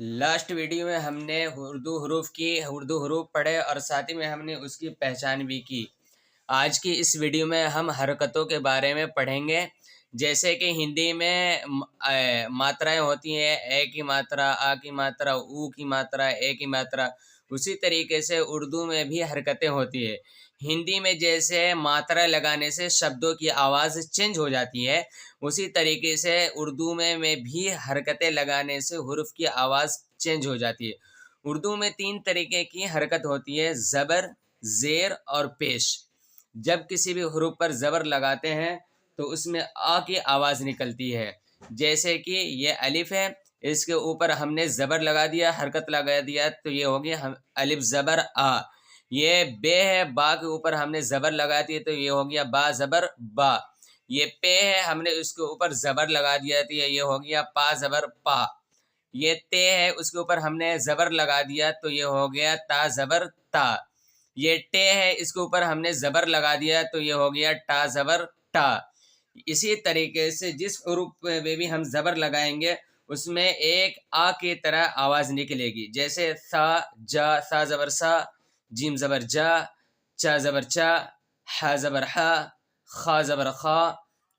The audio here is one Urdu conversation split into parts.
لاسٹ ویڈیو میں ہم نے اردو حروف پڑھے اور ساتھ ہی میں ہم نے اس کی پہچان بھی کی۔ آج کی اس ویڈیو میں ہم حرکتوں کے بارے میں پڑھیں گے، جیسے کہ ہندی میں ماترائیں ہوتی ہیں، اے کی ماترا، آ کی ماترا، او کی ماترا، اے کی ماترا، اسی طریقے سے اردو میں بھی حرکتیں ہوتی ہیں۔ ہندی میں جیسے ماترا لگانے سے شبدوں کی آواز چینج ہو جاتی ہے، اسی طریقے سے اردو میں بھی حرکتیں لگانے سے حروف کی آواز چینج ہو جاتی ہے۔ اردو میں 3 طریقے کی حرکت ہوتی ہے: زبر، زیر اور پیش۔ جب کسی بھی حروف پر زبر لگاتے ہیں تو اس میں آ کی آواز نکلتی ہے، جیسے کہ یہ الف ہے، اس کے اوپر ہم نے زبر لگا دیا، حرکت لگا دیا تو یہ ہو گیا الف زبر آ۔ یہ بے ہے، با کے اوپر ہم نے زبر لگا دی تو یہ ہو گیا با زبر با۔ یہ پے ہے، ہم نے اس کے اوپر زبر لگا دیا تو یہ ہو گیا پا زبر پا۔ یہ تے ہے، اس کے اوپر ہم نے زبر لگا دیا تو یہ ہو گیا تا زبر تا۔ یہ ٹے ہے، اس کے اوپر ہم نے زبر لگا دیا تو یہ ہو گیا ٹا زبر ٹا۔ اسی طریقے سے جس حروف پہ بھی ہم زبر لگائیں گے اس میں ایک آ کی طرح آواز نکلے گی، جیسے سا جا، سا زبر سا، جیم زبر جا، چا زبر چا، ہا زبر ہا، خا زبر خا،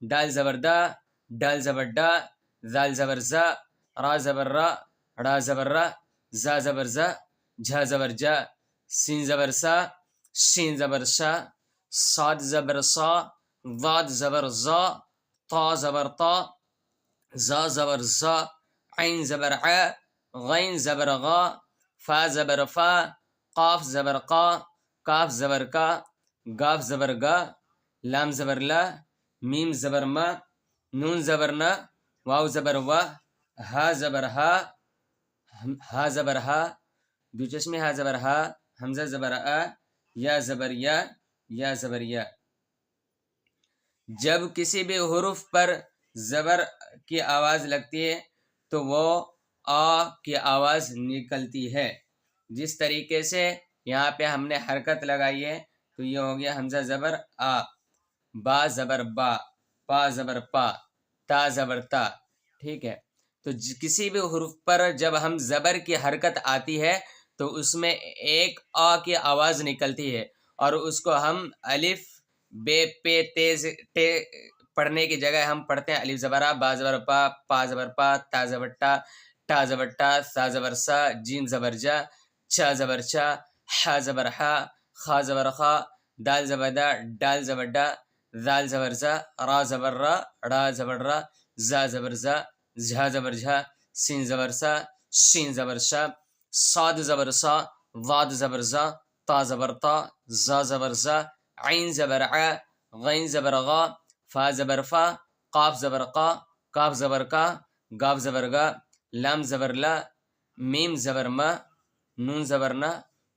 ڈال زبر دا، ڈال زبر ڈا، زال زبر زا، را زبر را، را زبر را، زا زبر زا، جھا زبر جا، سین زبر سا، شین زبر شا، صاد زبر صا، ضاد زبر زا، طا زبر طا، زا زبر زا، عین زبر ع، غین زبر غا، فا زبر فا، قاف زبر قا، کاف زبر کا، گاف زبر گا، لام زبر لا، میم زبر ما، نون زبر نا، واو زبر وا، ہا زبر ہا، ہا زبر ہا، دو چشم ہا زبر ہا، حمزہ زبر آ، یا زبر یا زبر یا۔ جب کسی بھی حروف پر زبر کی آواز لگتی ہے تو وہ آ کی آواز نکلتی ہے۔ جس طریقے سے یہاں پہ ہم نے حرکت لگائی ہے تو یہ ہو گیا حمزہ زبر آ، با زبر با، پا زبر پا، تا زبر تا۔ ٹھیک ہے، تو کسی بھی حروف پر جب ہم زبر کی حرکت آتی ہے تو اس میں ایک آ کی آواز نکلتی ہے، اور اس کو ہم الف بے پے تے پڑھنے کی جگہ ہم پڑھتے ہیں الف زبر آ، با زبر پا، پا زبر پا، تا زبر ٹا، ٹا زبر ٹا، سا زبر سا، جیم زبر جا، چا زبر چا، ہا زبر ہا، خا زبر خا، دال زبر دا، ڈال زبر ڈا، زال زبر زا، را زبر را، را زبر را، زا زبر زا، جھا زبر جھا، سین زبر سا، شین زبر شا، صاد زبر سا، ضاد زبر زا، تا زبر تا، زا زبر زا، عین زبر ع، غین زبر غا، فا زبر فا، قاف زبر قا، کاف زبر کا، گاف زبر گا، لام زبر لا، میم زبر ما، نون زبر نا،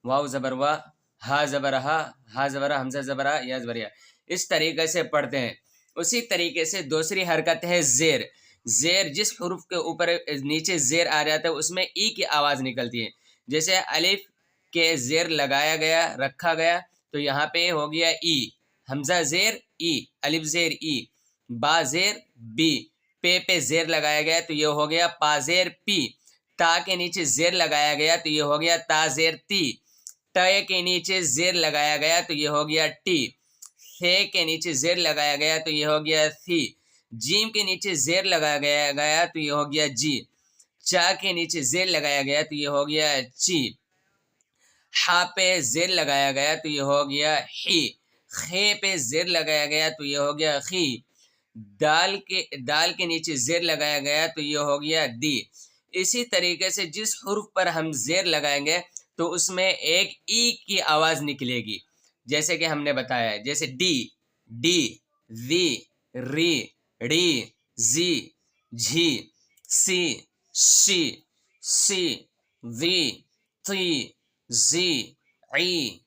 واو زبر وا، ہا زبر ہا، ہا زبر حمزہ زبر آ، یا زبر یا۔ اس طریقے سے پڑھتے ہیں۔ اسی طریقے سے دوسری حرکت ہے زیر۔ زیر جس حروف کے اوپر نیچے زیر آ جاتا ہے اس میں ای کی آواز نکلتی ہے، جیسے الف کے زیر لگایا گیا، رکھا گیا تو یہاں پہ ہو گیا ای، حمزہ زیر ای، الف زیر ای، با زیر بی، پہ زیر لگایا گیا تو یہ ہو گیا پا زیر پی، تا کے نیچے زیر لگایا گیا تو یہ ہو گیا تا زیر تی، ٹے کے نیچے زیر لگایا گیا تو یہ ہو گیا ٹی، ثے کے نیچے زیر لگایا گیا تو یہ ہو گیا ثی، جیم کے نیچے زیر لگایا گیا تو یہ ہو گیا جی، چا کے نیچے زیر لگایا گیا تو یہ ہو گیا چی، ہا پہ زیر لگایا گیا تو یہ ہو گیا ہی، خے پہ زیر لگایا گیا تو یہ ہو گیا خی، دال کے نیچے زیر لگایا گیا تو یہ ہو گیا دی۔ اسی طریقے سے جس حرف پر ہم زیر لگائیں گے تو اس میں ایک ای کی آواز نکلے گی، جیسے کہ ہم نے بتایا ہے، جیسے ڈی، ڈی، زی، ری، ڑی، زی، جھی، سی، شی، سی، زی، تی، زی، عی،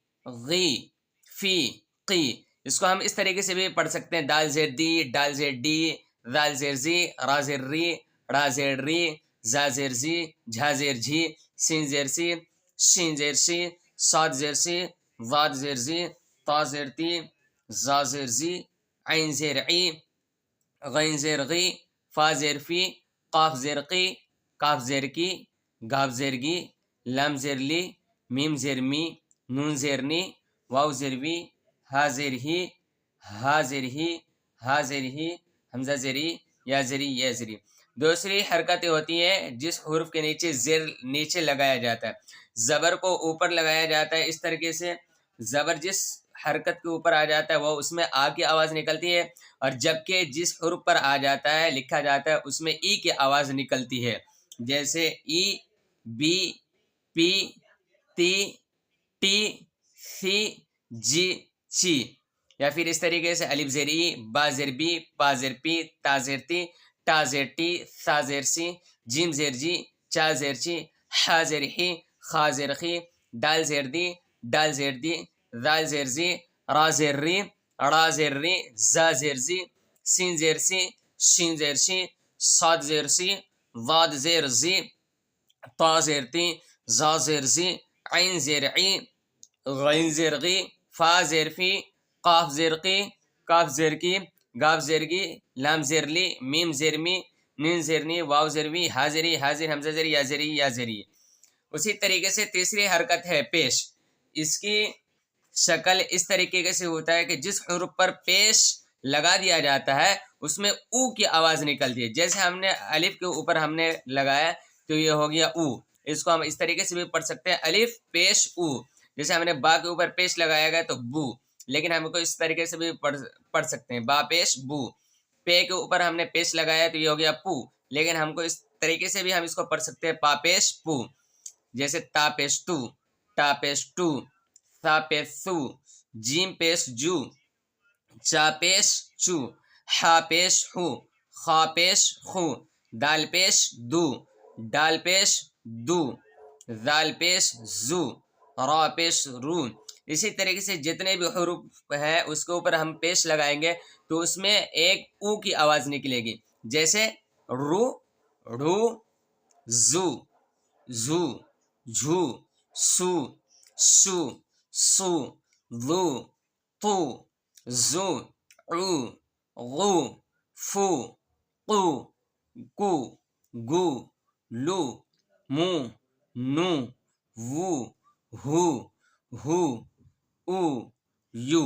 غی، فی، قی۔ اس کو ہم اس طریقے سے بھی پڑھ سکتے ہیں: دال زیر دی، ڈال زیر ڈی، زال زیر زی، را زیر ری، را زیر ری، زا زیر زی، جھا زیر جھی، سین زیر سی، شین زیر شی، صاد زیر سی، ضاد زیر زی، طا زیر تی، زا زیر زی، عین زیر عی، غین زیر غی، فا زیر فی، قاف زیر قی، کاف زیر کی، گاف زیر گی، لام زیر لی، میم زیر می، نون زیر نی، واو زیر وی، ہا زیر ہی، ہا زیر ہی، ہا زیر ہی، حمزہ زیری، یا زیری، یا زیری۔ دوسری حرکتیں ہوتی ہیں جس حرف کے نیچے زیر نیچے لگایا جاتا ہے، زبر کو اوپر لگایا جاتا ہے اس طریقے سے، زبر جس حرکت کے اوپر آ جاتا ہے وہ اس میں آ کی آواز نکلتی ہے، اور جبکہ جس حرف پر آ جاتا ہے لکھا جاتا ہے اس میں ای کی آواز نکلتی ہے، جیسے ای، بی، پی، تی، ٹی، سی، جی، چی۔ یا پھر اس طریقے سے الف زیر ای، با زیر بی، پا زیر پی، تا زیر تی، ٹا زیر ٹی، ثا زیر سی، جیم زیر جی، چا زیر چی، حا زیر حی، خا زیر خی، دال زیر دی، ڈال زیر دی، ذال زیر زی، را زیر ری، را زیر ری، زا زیر زی، سین زیر سی، شین زیر شی، صاد زیر سی، ضاد زیر زی، طا زیر تی، زا زیر زی، عین زیر عی، غین زیر غی، فا زیر فی، قاف زیر قی، کاف زیر کی، گاف زیر گی، لام زیر لی، میم زیر می، نین زیر نی، واو زیر وی، ہا زیری، ہا زیر، حمزہ زیری، یا زیری، یا زیری۔ اسی طریقے سے تیسری حرکت ہے پیش، اس کی شکل اس طریقے سے ہوتا ہے کہ جس حرف پر پیش لگا دیا جاتا ہے اس میں او کی آواز نکلتی ہے، جیسے ہم نے الف کے اوپر ہم نے لگایا تو یہ ہو گیا او، اس کو ہم اس طریقے سے بھی پڑھ سکتے ہیں الف پیش او، جیسے ہم نے با کے اوپر پیش لگایا گیا تو بو، لیکن ہم کو اس طریقے سے بھی پڑھ سکتے ہیں با پیش بو، پے کے اوپر ہم نے پیش لگایا تو یہ ہو گیا پو، لیکن ہم کو اس طریقے سے بھی ہم اس کو پڑھ سکتے ہیں پا پیش پو، جیسے تا پیش تو، ٹا پیش ٹو، ثا پیش سو، جیم پیش جو، چا پیش چو، حا پیش ہو، خا پیش خو، دال پیش دو، ڈال پیش دو، ذال پیش زو، را پیش رو۔ اسی طریقے سے جتنے بھی حروف ہے اس کے اوپر ہم پیش لگائیں گے تو اس میں ایک او کی آواز نکلے گی، جیسے رو، ڑو، زو، زو، جھو، سو، شو، سو، ذو، تو، زو، عو، غو، فو، قو، کو، گو، لو، مو، نو، وو، ہو، او، یو۔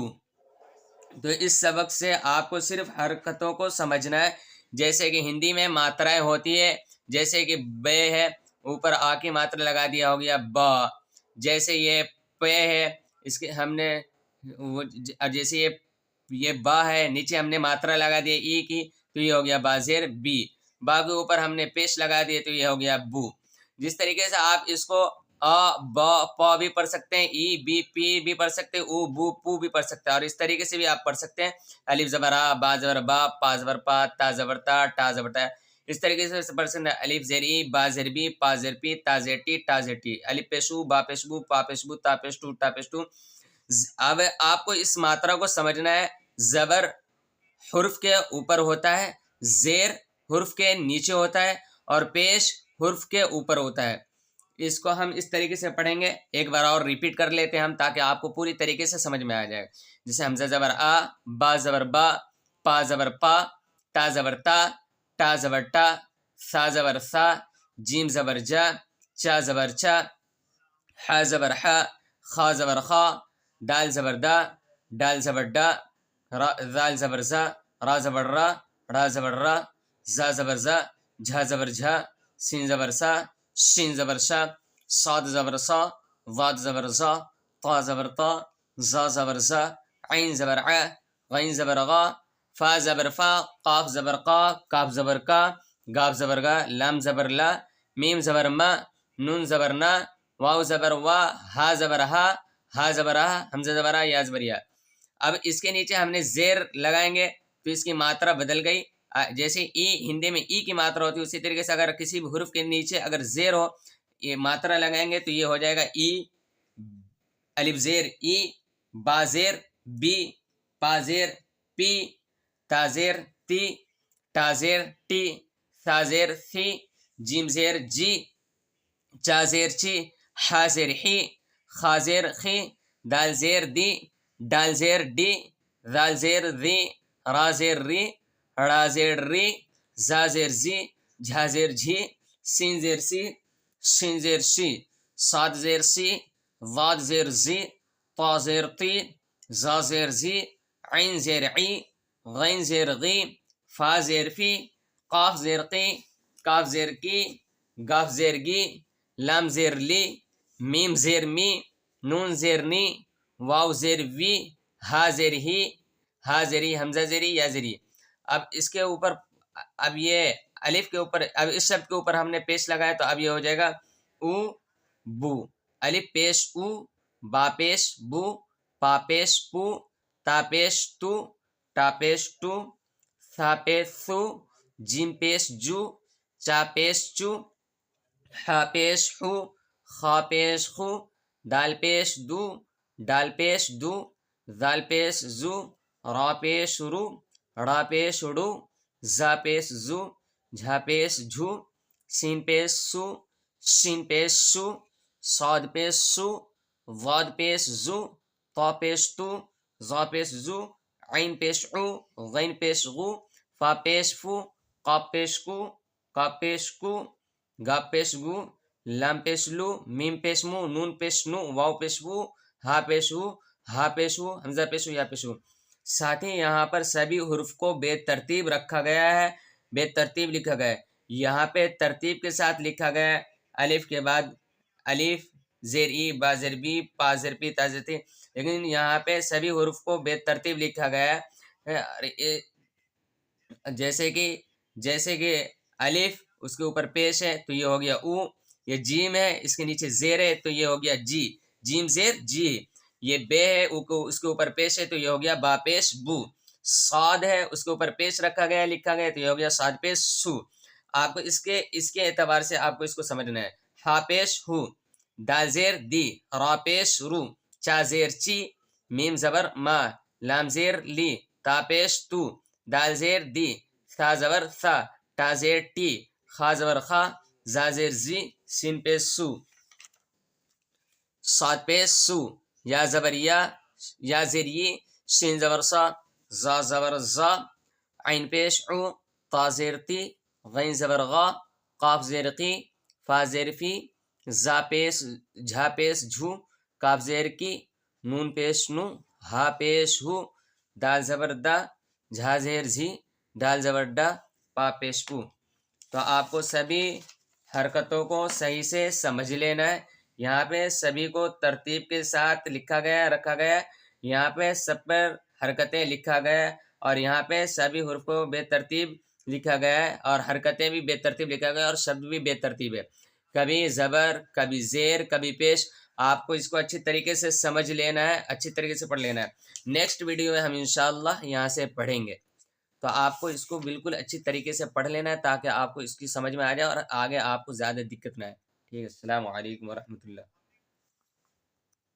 تو اس سبق سے آپ کو صرف حرکتوں کو سمجھنا ہے، جیسے کہ ہندی میں ماترائیں ہوتی ہے، جیسے کہ بے ہے اوپر آ کی ماترا لگا دیا ہو گیا با، جیسے یہ پے ہے اس کے ہم نے جیسے یہ با ہے نیچے ہم نے ماترا لگا دیا ای کی تو یہ ہو گیا با زیر بی، با کے اوپر ہم نے پیش لگا دیے تو یہ ہو گیا بو۔ جس طریقے سے آپ اس کو آ با پا بھی پڑھ سکتے ہیں، ای بی پی بھی پڑھ سکتے ہیں، او بو پو بھی پڑھ سکتے ہیں، اور اس طریقے سے بھی آپ پڑھ سکتے ہیں الف زبر آ، با زبر با، پا زبر پا، تا زبر تا، ٹا زبر تا، اس طریقے سے پڑھ سکتے ہیں الف زیر ای، با زیر بی، پا زیر پی، تا زیر ٹی، ٹا زیر ٹی، الف پیش او، با پیش بو، پا پیش بو، تا پیش ٹو، ٹا پیش ٹو۔ اب آپ کو اس ماترا کو سمجھنا ہے، زبر حرف کے اوپر ہوتا ہے، زیر حرف کے نیچے ہوتا ہے، اور پیش حرف کے اوپر ہوتا ہے۔ اس کو ہم اس طریقے سے پڑھیں گے، ایک بار اور ریپیٹ کر لیتے ہیں ہم تاکہ آپ کو پوری طریقے سے سمجھ میں آ جائے، جیسے حمزہ زبر آ، با زبر با، پا زبر پا، تا زبر تا، ٹا زبر ٹا، ثا زبر ثا، جیم زبر جا، چا زبر چا، حا زبر حا، خا زبر خا، دال زبر دا، ڈال زبر ڈا، ذال زبر زا، را زبر را، را زبر را، زا زبر زا، جھا زبر جھا، سین زبر سا، شین زبر شا، صاد زبر صا، ضاد زبر زا، طا زبر طا، زا زبر زا، عین زبر ع، غین زبر غا، فا زبر فا، قاف زبر قا، کاف زبر کا، گاف زبر گا، لام زبر لا، میم زبر ما، نون زبر نا، واو زبر وا، ہا زبر ہا، ہا زبر ہا، حمزہ زبر آ، یا زبر یا۔ اب اس کے نیچے ہم نے زیر لگائیں گے تو اس کی ماترا بدل گئی، جیسے ای ہندی میں ای کی ماترا ہوتی ہے اسی طریقے سے اگر کسی بھی حرف کے نیچے اگر زیر ہو یہ ماترا لگائیں گے تو یہ ہو جائے گا ای، الف زیر ای، با زیر بی، پا زیر پی، تا زیر تی، ٹا زیر ٹی، ثا زیر ثی، جیم زیر جی، چا زیر چی، حا زیر حی، خا زیر خی، دال زیر دی، ڈال زیر ڈی، ذال زیر ذی، را زیر ری، را زیر ری، زا زیر زی، جھا زیر جھی، سین زیر سی، شین زیر شی، صاد زیر سی، ضاد زیر زی، طا زیر طی، زا زیر زی، عین زیر عی، غین زیر غی، فا زیر فی، قاف زیر قی، کاف زیر کی، گاف زیر گی، لام زیر لی، میم زیر می، نون زیر نی، واو زیر وی، ہا زیر ہی، ہا زیری، حمزہ زیری، یا زیری۔ اب اس کے اوپر، اب یہ الف کے اوپر، اب اس شبد کے اوپر ہم نے پیش لگایا تو اب یہ ہو جائے گا او بو، الف پیش او، با پیش بو، پا پیش پو، تا پیش تو، ٹا پیش ٹو، ثا پیش ثو، جیم پیش جو، چا پیش چو، حا پیش حو، خا پیش خو، دال پیش دو، ڈال پیش دو، ذال پیش زو، را پیش رو، ڑا پیش ڑو، زا پیش زو، جھا پیش جھو، سین پیش سو، شین پیش شو، صاد پیش سو، ضاد پیش زو، طا پیش تو، ظا پیش زو، عین پیش عو، غین پیش غو، فا پیش فو، قاف پیش کو، کاف پیش کو، گاف پیش گو، لام پیش لو، میم پیش مو، نون پیش نو، واو پیش وو، ہا پیش ہو، ہا پیش ہو، حمزہ پیش ہو، یا پیش ہو۔ ساتھ ہی یہاں پر سبھی حروف کو بے ترتیب رکھا گیا ہے، بے ترتیب لکھا گیا ہے۔ یہاں پہ ترتیب کے ساتھ لکھا گیا ہے، الف کے بعد الف، زیر ای، با زیر بی، پا زیر پی، تا زیر تی، لیکن یہاں پہ سبھی حروف کو بے ترتیب لکھا گیا ہے۔ جیسے کہ الف اس کے اوپر پیش ہے تو یہ ہو گیا او، یہ جیم ہے اس کے نیچے زیر ہے تو یہ ہو گیا جی، جیم زیر جی، یہ بے ہے اس کے اوپر پیش ہے تو یہ ہو گیا با پیش بو، صاد ہے اس کے اوپر پیش رکھا گیا لکھا گیا تو یہ ہو گیا صاد پیش سو۔ آپ کو اس کے اعتبار سے آپ کو اس کو سمجھنا ہے۔ ہا پیش ہو، دال زیر دی، را پیش رو، چا زیر چی، میم زبر ما، لام زیر لی، تا پیش تو، دال زیر دی، ثا زبر ثا، تا زیر ٹی، خا زبر خا، زا زیر زی، سین پیش سو، صاد پیش سو، یا زبر یا زیر ی، شین زبر سا، زا زبر زا، عین پیش عو، طا زیر تی، غین زبر غا، قاف زیر قی، فا زیر فی، زا پیش جھا پیش جھو، کاف زیر کی، نون پیش نو، ہا پیش ہو، دال زبر دا، جھا زیر جھی، ڈال زبر ڈا، پا پیش پو۔ تو آپ کو سبھی حرکتوں کو صحیح سے سمجھ لینا ہے۔ یہاں پہ سبھی کو ترتیب کے ساتھ لکھا گیا رکھا گیا، یہاں پہ سب پر حرکتیں لکھا گیا، اور یہاں پہ سبھی حروف کو بے ترتیب لکھا گیا ہے، اور حرکتیں بھی بے ترتیب لکھا گیا، اور شبد بھی بے ترتیب ہے، کبھی زبر، کبھی زیر، کبھی پیش۔ آپ کو اس کو اچھی طریقے سے سمجھ لینا ہے، اچھی طریقے سے پڑھ لینا ہے۔ نیکسٹ ویڈیو میں ہم انشاءاللہ یہاں سے پڑھیں گے، تو آپ کو اس کو بالکل اچھی طریقے سے پڑھ لینا ہے تاکہ آپ کو اس کی سمجھ میں آ جائے اور آگے آپ کو زیادہ دقت نہ آئے۔ ٹھیک ہے، السلام علیکم ورحمۃ اللہ۔